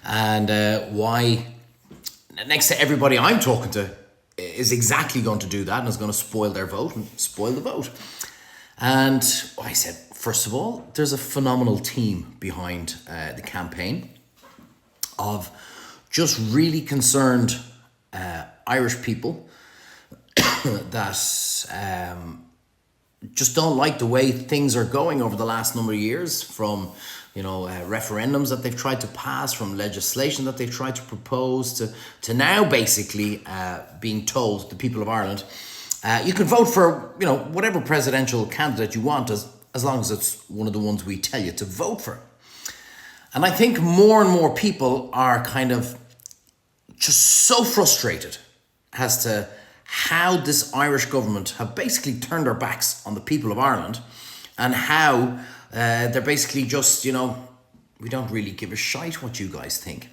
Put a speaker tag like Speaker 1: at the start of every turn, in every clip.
Speaker 1: and why next to everybody I'm talking to is exactly going to do that and is going to spoil their vote and spoil the vote. And I said, first of all, there's a phenomenal team behind the campaign of just really concerned Irish people that just don't like the way things are going over the last number of years, from referendums that they've tried to pass, from legislation that they've tried to propose, to now basically being told, the people of Ireland, you can vote for whatever presidential candidate you want as long as it's one of the ones we tell you to vote for. And I think more and more people are kind of just so frustrated as to how this Irish government have basically turned their backs on the people of Ireland, and how they're basically just, we don't really give a shite what you guys think.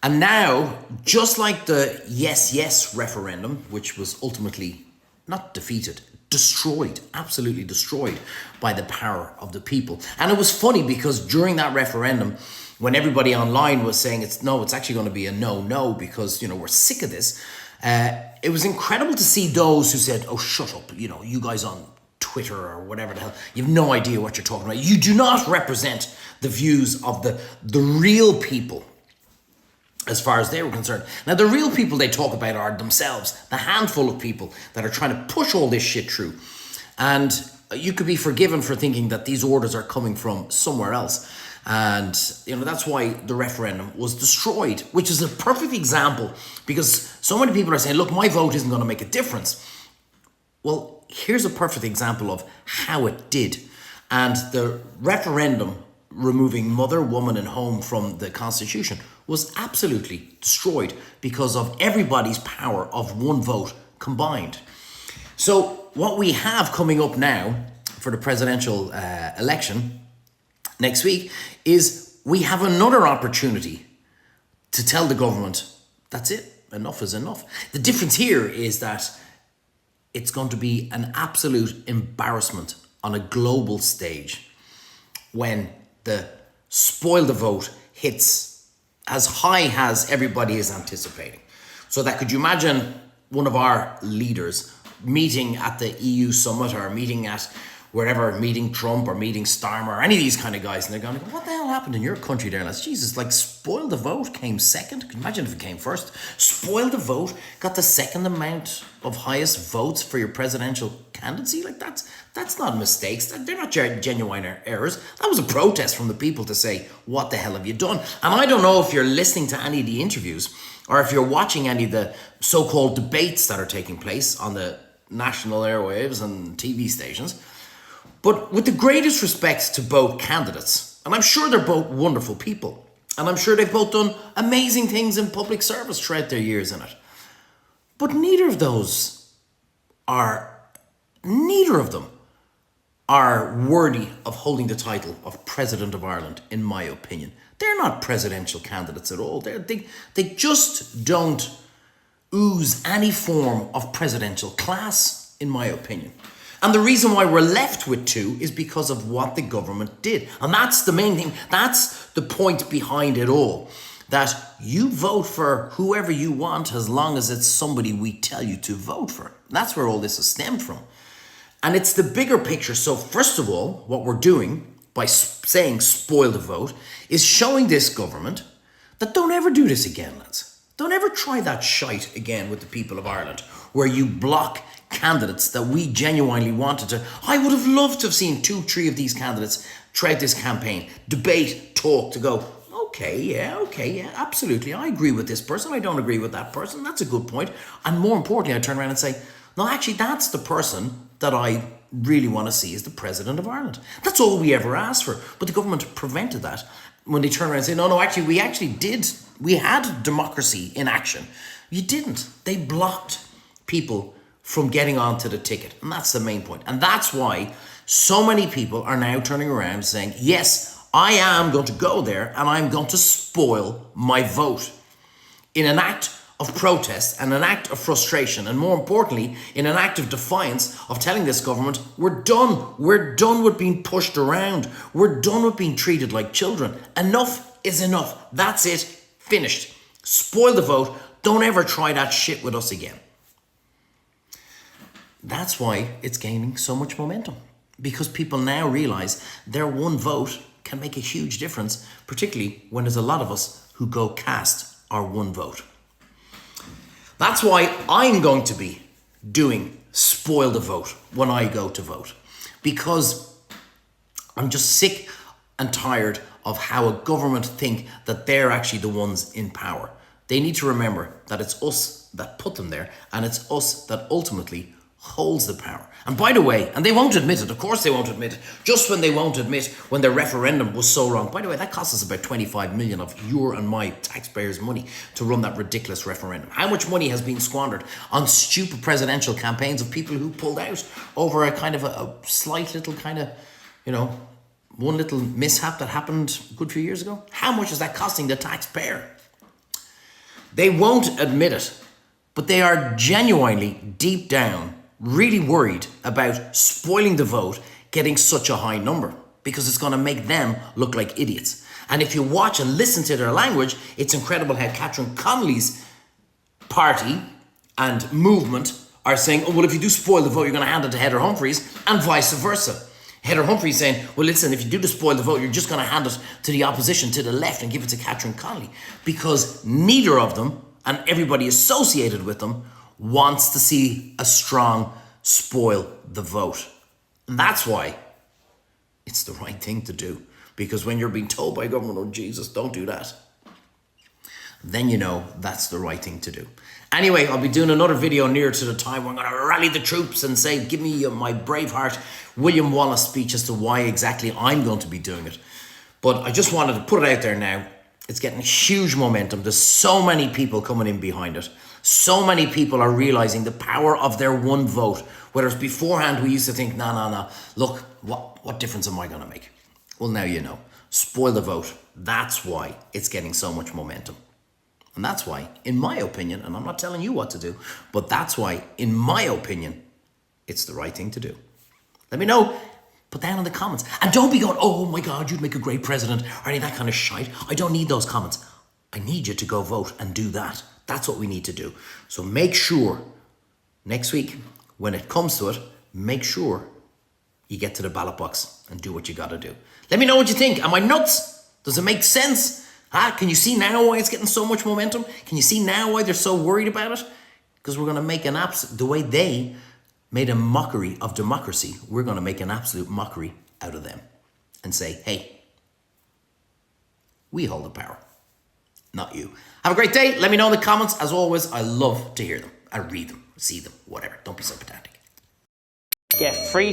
Speaker 1: And now, just like the yes referendum, which was ultimately not defeated, destroyed, absolutely destroyed by the power of the people. And it was funny because during that referendum, when everybody online was saying it's actually going to be a no, because, we're sick of this, it was incredible to see those who said, oh, shut up, you guys on Twitter or whatever the hell, you have no idea what you're talking about. You do not represent the views of the real people, as far as they were concerned. Now, the real people they talk about are themselves, the handful of people that are trying to push all this shit through. And you could be forgiven for thinking that these orders are coming from somewhere else. And, that's why the referendum was destroyed, which is a perfect example, because so many people are saying, look, my vote isn't going to make a difference. Well, here's a perfect example of how it did. And the referendum removing mother, woman and home from the Constitution was absolutely destroyed because of everybody's power of one vote combined. So what we have coming up now for the presidential election next week is we have another opportunity to tell the government, that's it, enough is enough. The difference here is that it's going to be an absolute embarrassment on a global stage when the spoil the vote hits as high as everybody is anticipating. So that, could you imagine one of our leaders meeting at the EU summit, or meeting at wherever, meeting Trump or meeting Starmer or any of these kind of guys, and they're going, what the hell happened in your country there, lads? Jesus, like, spoil the vote came second. Can you imagine if it came first? Spoil the vote got the second amount of highest votes for your presidential candidacy. Like, that's not mistakes. They're not genuine errors. That was a protest from the people to say, what the hell have you done? And I don't know if you're listening to any of the interviews, or if you're watching any of the so-called debates that are taking place on the national airwaves and TV stations. But with the greatest respect to both candidates, and I'm sure they're both wonderful people, and I'm sure they've both done amazing things in public service throughout their years in it. But neither of them are worthy of holding the title of President of Ireland, in my opinion. They're not presidential candidates at all. They just don't ooze any form of presidential class, in my opinion. And the reason why we're left with two is because of what the government did. And that's the main thing. That's the point behind it all. That you vote for whoever you want as long as it's somebody we tell you to vote for. That's where all this is stemmed from. And it's the bigger picture. So first of all, what we're doing by saying spoil the vote is showing this government that don't ever do this again, lads. Don't ever try that shite again with the people of Ireland, where you block candidates that we genuinely wanted to. I would have loved to have seen 2-3 of these candidates throughout this campaign debate, talk, to go, okay, yeah, absolutely, I agree with this person, I don't agree with that person, that's a good point. And more importantly, I turn around and say, no, actually, that's the person that I really want to see as the President of Ireland. That's all we ever asked for. But the government prevented that when they turn around and say, no, actually, we had democracy in action. You didn't. They blocked people from getting onto the ticket. And that's the main point. And that's why so many people are now turning around saying, yes, I am going to go there and I'm going to spoil my vote in an act of protest and an act of frustration, and more importantly, in an act of defiance of telling this government, we're done. We're done with being pushed around. We're done with being treated like children. Enough is enough. That's it. Finished. Spoil the vote. Don't ever try that shit with us again. That's why it's gaining so much momentum, because people now realize their one vote can make a huge difference, particularly when there's a lot of us who go cast our one vote. That's why I'm going to be doing Spoil the Vote when I go to vote, because I'm just sick and tired of how a government think that they're actually the ones in power. They need to remember that it's us that put them there, and it's us that ultimately holds the power. And by the way, and they won't admit it, of course they won't admit it, just when they won't admit when their referendum was so wrong. By the way, that cost us about 25 million of your and my taxpayers' money to run that ridiculous referendum. How much money has been squandered on stupid presidential campaigns of people who pulled out over a kind of a slight little kind of, one little mishap that happened a good few years ago? How much is that costing the taxpayer? They won't admit it, but they are genuinely, deep down, really worried about spoiling the vote, getting such a high number, because it's going to make them look like idiots. And if you watch and listen to their language, it's incredible how Catherine Connolly's party and movement are saying, oh, well, if you do spoil the vote, you're going to hand it to Heather Humphreys, and vice versa. Heather Humphreys saying, well, listen, if you do the spoil the vote, you're just going to hand it to the opposition to the left and give it to Catherine Connolly, because neither of them and everybody associated with them wants to see a strong spoil the vote. And that's why it's the right thing to do. Because when you're being told by government, oh Jesus, don't do that, then you know that's the right thing to do. Anyway, I'll be doing another video near to the time where I'm going to rally the troops and say, give me my Braveheart William Wallace speech as to why exactly I'm going to be doing it. But I just wanted to put it out there now. It's getting huge momentum. There's so many people coming in behind it. So many people are realizing the power of their one vote. Whereas beforehand we used to think, no, look, what difference am I going to make? Well, now you know. Spoil the vote. That's why it's getting so much momentum. And that's why, in my opinion, and I'm not telling you what to do, but that's why, in my opinion, it's the right thing to do. Let me know. Put down in the comments. And don't be going, oh my God, you'd make a great president, or any of that kind of shite. I don't need those comments. I need you to go vote and do that. That's what we need to do. So make sure next week, when it comes to it, make sure you get to the ballot box and do what you got to do. Let me know what you think. Am I nuts? Does it make sense? Can you see now why it's getting so much momentum? Can you see now why they're so worried about it? Because we're going to make an the way they made a mockery of democracy, we're going to make an absolute mockery out of them and say, hey, we hold the power, not you. Have a great day. Let me know in the comments. As always, I love to hear them. I read them, see them, whatever. Don't be so pedantic.
Speaker 2: Get free